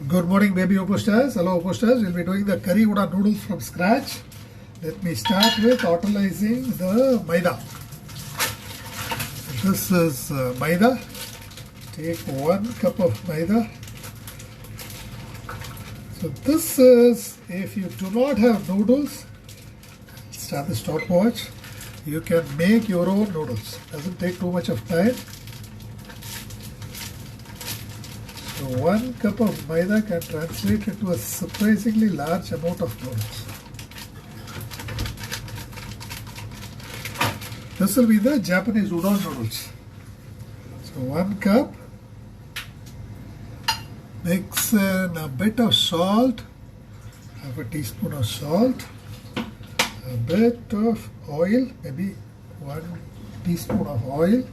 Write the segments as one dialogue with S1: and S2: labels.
S1: Good morning, baby OPOS stars. Hello OPOS stars. We'll be doing the curry udon noodles from scratch. Let me start with autolyzing the maida. This is maida. Take 1 cup of maida. So this is, if you do not have noodles, start the stopwatch. You can make your own noodles. Doesn't take too much of time. So 1 cup of maida can translate into a surprisingly large amount of noodles. This will be the Japanese udon noodles. So 1 cup. Mix in a bit of salt, half a teaspoon of salt, a bit of oil, maybe 1 teaspoon of oil,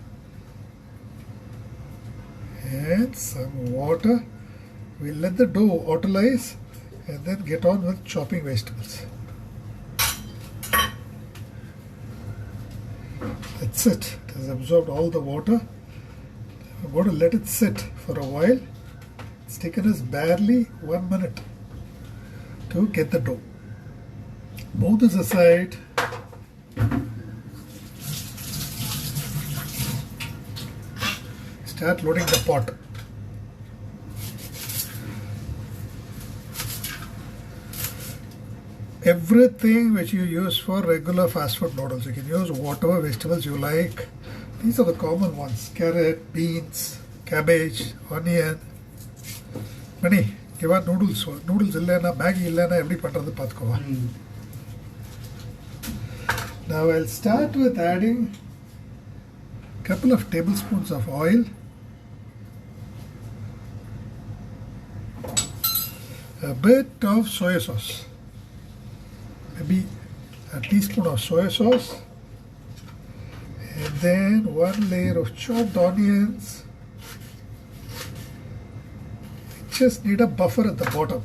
S1: and some water. We'll let the dough autolyze and then get on with chopping vegetables. That's it. It has absorbed all the water. I'm going to let it sit for a while. It's taken us barely 1 minute to get the dough. Move this aside. Start loading the pot. Everything which you use for regular fast food noodles, you can use whatever vegetables you like. These are the common ones: carrot, beans, cabbage, onion. Mani, give us noodles. Noodles illana, Maggi illana, every pandrathu pathukova. Now I'll start with adding a couple of tablespoons of oil, a bit of soy sauce, maybe a teaspoon of soy sauce, and then 1 layer of chopped onions. Just need a buffer at the bottom.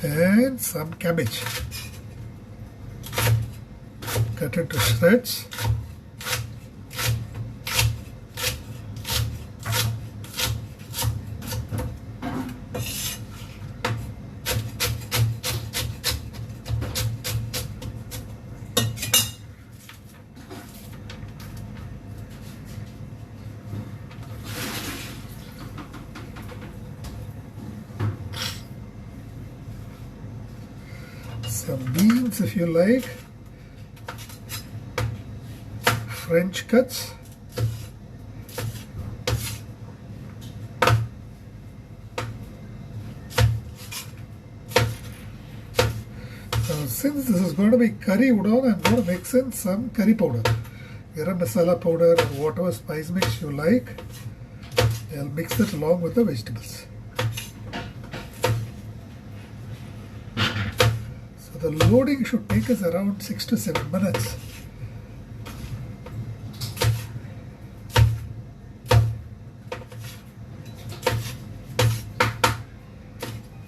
S1: And some cabbage. Cut into shreds. Some beans if you like, French cuts, now since this is going to be curry udon, I'm going to mix in some curry powder, garam masala powder, or whatever spice mix you like. I'll mix it along with the vegetables. The loading should take us around 6 to 7 minutes.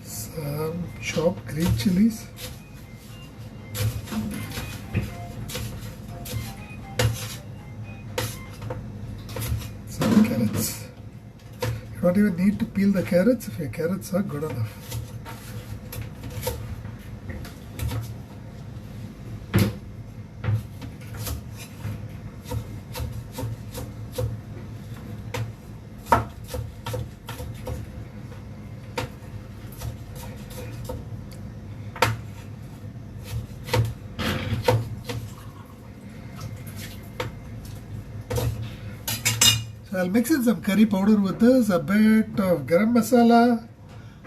S1: Some chopped green chilies. Some carrots. You don't even need to peel the carrots if your carrots are good enough. So I'll mix in some curry powder with this, a bit of garam masala,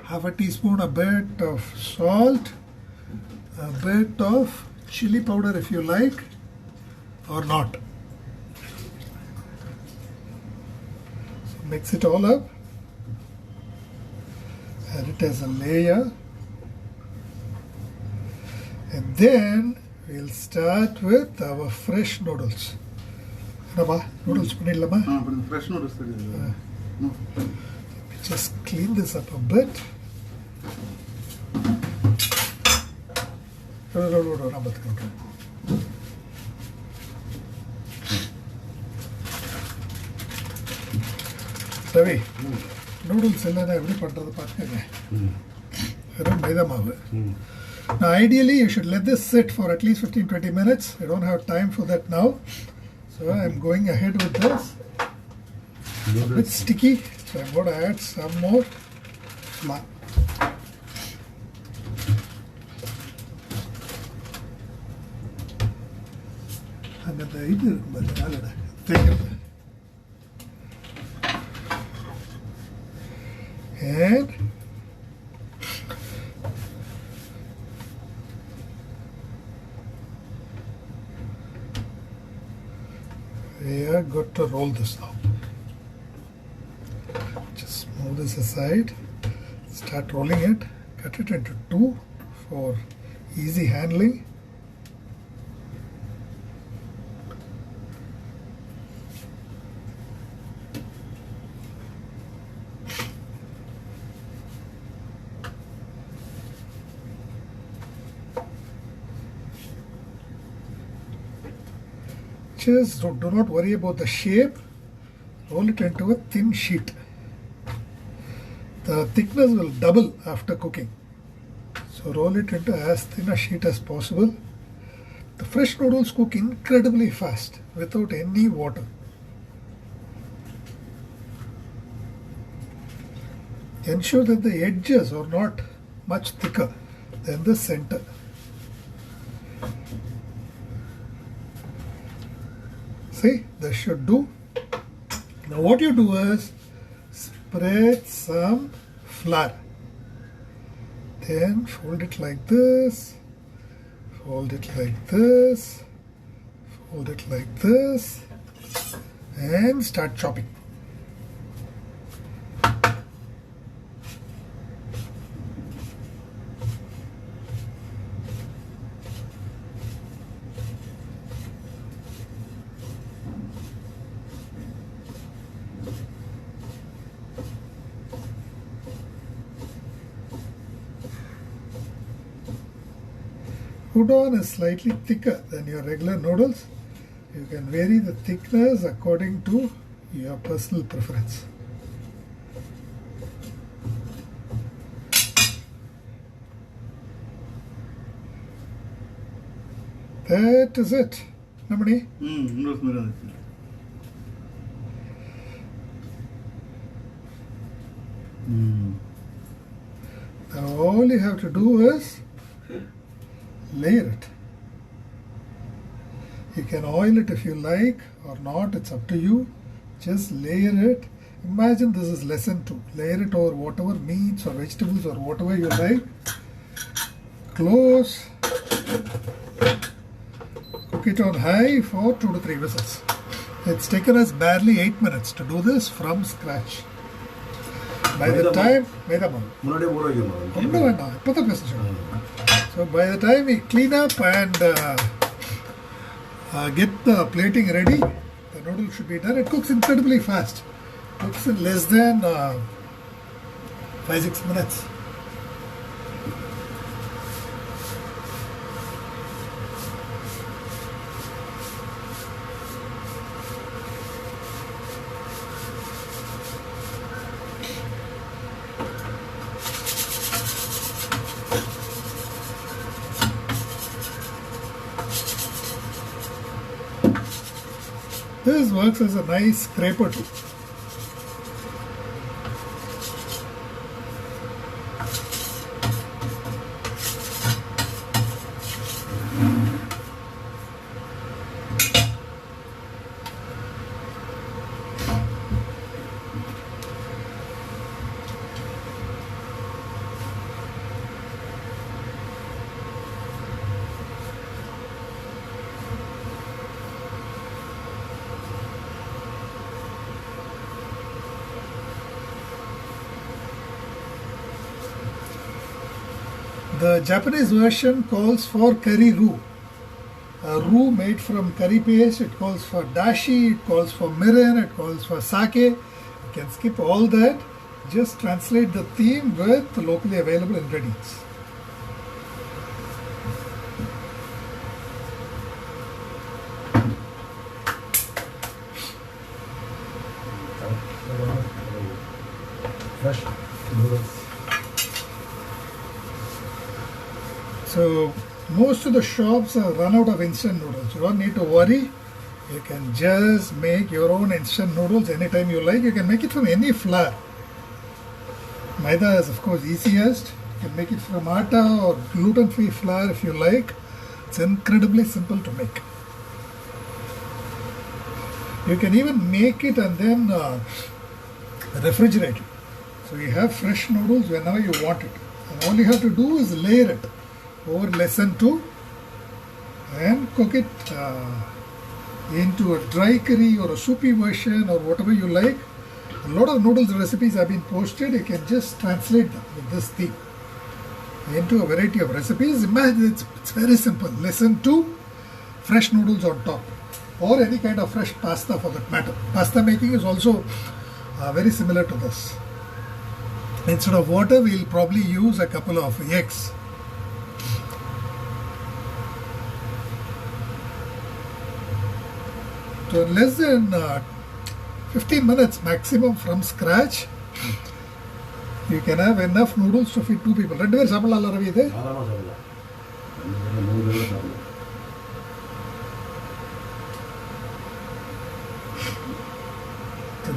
S1: half a teaspoon, a bit of salt, a bit of chili powder if you like, or not. So mix it all up. Add it as a layer. And then we'll start with our fresh noodles. Noodles
S2: fresh noodles.
S1: Just clean this up a bit. Ravi, noodles every part of the part. Now, ideally, you should let this sit for at least 15-20 minutes. I don't have time for that now. So, I'm going ahead with this. A bit sticky. So, I'm going to add some more flour. And we are good to roll this now. Just move this aside, start rolling it, cut it into two for easy handling. Just do not worry about the shape. Roll it into a thin sheet. The thickness will double after cooking. So roll it into as thin a sheet as possible. The fresh noodles cook incredibly fast without any water. Ensure that the edges are not much thicker than the center. See, this should do. Now what you do is spread some flour. Then fold it like this, fold it like this, fold it like this, and start chopping. Udon is slightly thicker than your regular noodles. You can vary the thickness according to your personal preference. That is it. Namani? Now all you have to do is layer it. You can oil it if you like or not, it's up to you. Just layer it. Imagine this is lesson 2. Layer it over whatever meats or vegetables or whatever you like. Close. Cook it on high for 2 to 3 whistles. It's taken us barely 8 minutes to do this from scratch. By the time, so by the time we clean up and get the plating ready, the noodle should be done. It cooks incredibly fast. Cooks in less than 5-6 minutes. This works as a nice scraper too. The Japanese version calls for curry roux. A roux made from curry paste. It calls for dashi, it calls for mirin, it calls for sake. You can skip all that. Just translate the theme with locally available ingredients.
S2: Fresh noodles.
S1: So most of the shops are run out of instant noodles. You don't need to worry. You can just make your own instant noodles anytime you like. You can make it from any flour. Maida is of course easiest. You can make it from atta or gluten-free flour if you like. It's incredibly simple to make. You can even make it and then refrigerate it. So you have fresh noodles whenever you want it. And all you have to do is layer it over lesson 2 and cook it into a dry curry or a soupy version or whatever you like. A lot of noodles recipes have been posted. You can just translate them with this theme into a variety of recipes. Imagine it's very simple. Lesson 2, fresh noodles on top, or any kind of fresh pasta for that matter. Pasta making is also very similar to this. Instead of water, we'll probably use a couple of eggs. So in less than 15 minutes maximum from scratch, you can have enough noodles to feed 2 people. So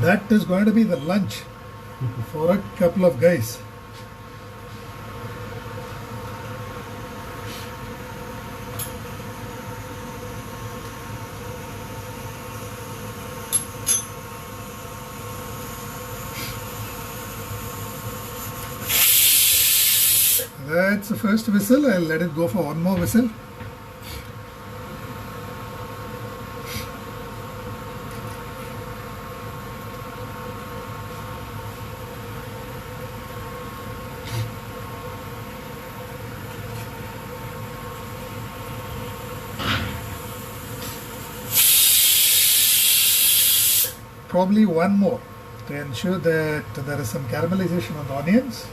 S1: that is going to be the lunch for a couple of guys. That's the first whistle. I'll let it go for one more whistle. Probably one more to ensure that there is some caramelization on the onions.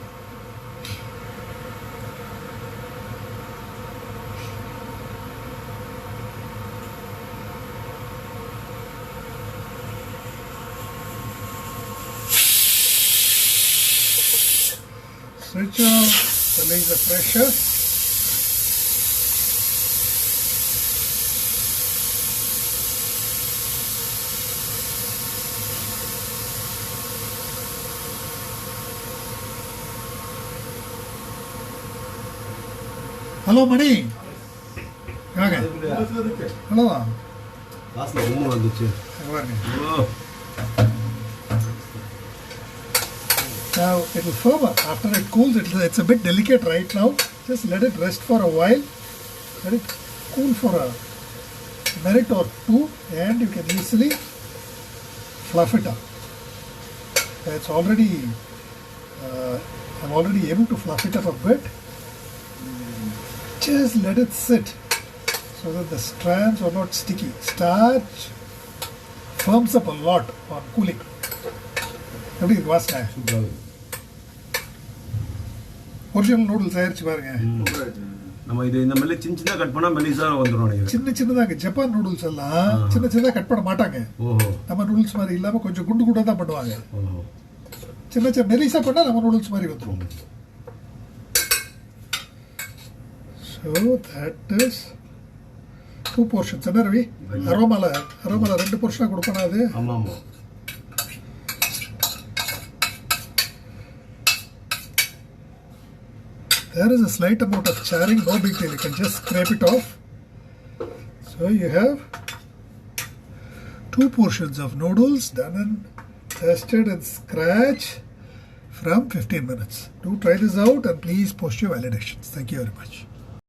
S1: Switch off, release the pressure. Hello, Mani. Okay. Hello.
S2: Last one.
S1: Now it will firm up after it cools. It's a bit delicate right now. Just let it rest for a while. Let it cool for a minute or 2, and you can easily fluff it up. It's already. I'm already able to fluff it up a bit. Just let it sit so that the strands are not sticky. Starch firms up a lot on cooling. Everything was nice. Original noodles ஆயிருச்சு பாருங்க.
S2: நம்ம இது இந்த மாதிரி சின்ன cut பண்ணா மெலிசா வந்துரும்.
S1: சின்னதாங்க Japan noodles எல்லாம் சின்னதா கட் பண்ண மாட்டாங்க. ஓஹோ. நம்ம நூடுல்ஸ் மாதிரி இல்லாம கொஞ்சம் குண்டு குண்டா தான் பண்ணுவாங்க. ஓஹோ. சின்ன மெலிசா பண்ணா நம்ம நூடுல்ஸ் மாதிரி வந்துரும். So that is 2 portions. என்ன ரவி? அரோமால 2 portion கொடுப்பனா அது?
S2: ஆமா ஆமா.
S1: There is a slight amount of charring, no big deal. You can just scrape it off. So you have 2 portions of noodles done and tested and scratch from 15 minutes. Do try this out and please post your validations. Thank you very much.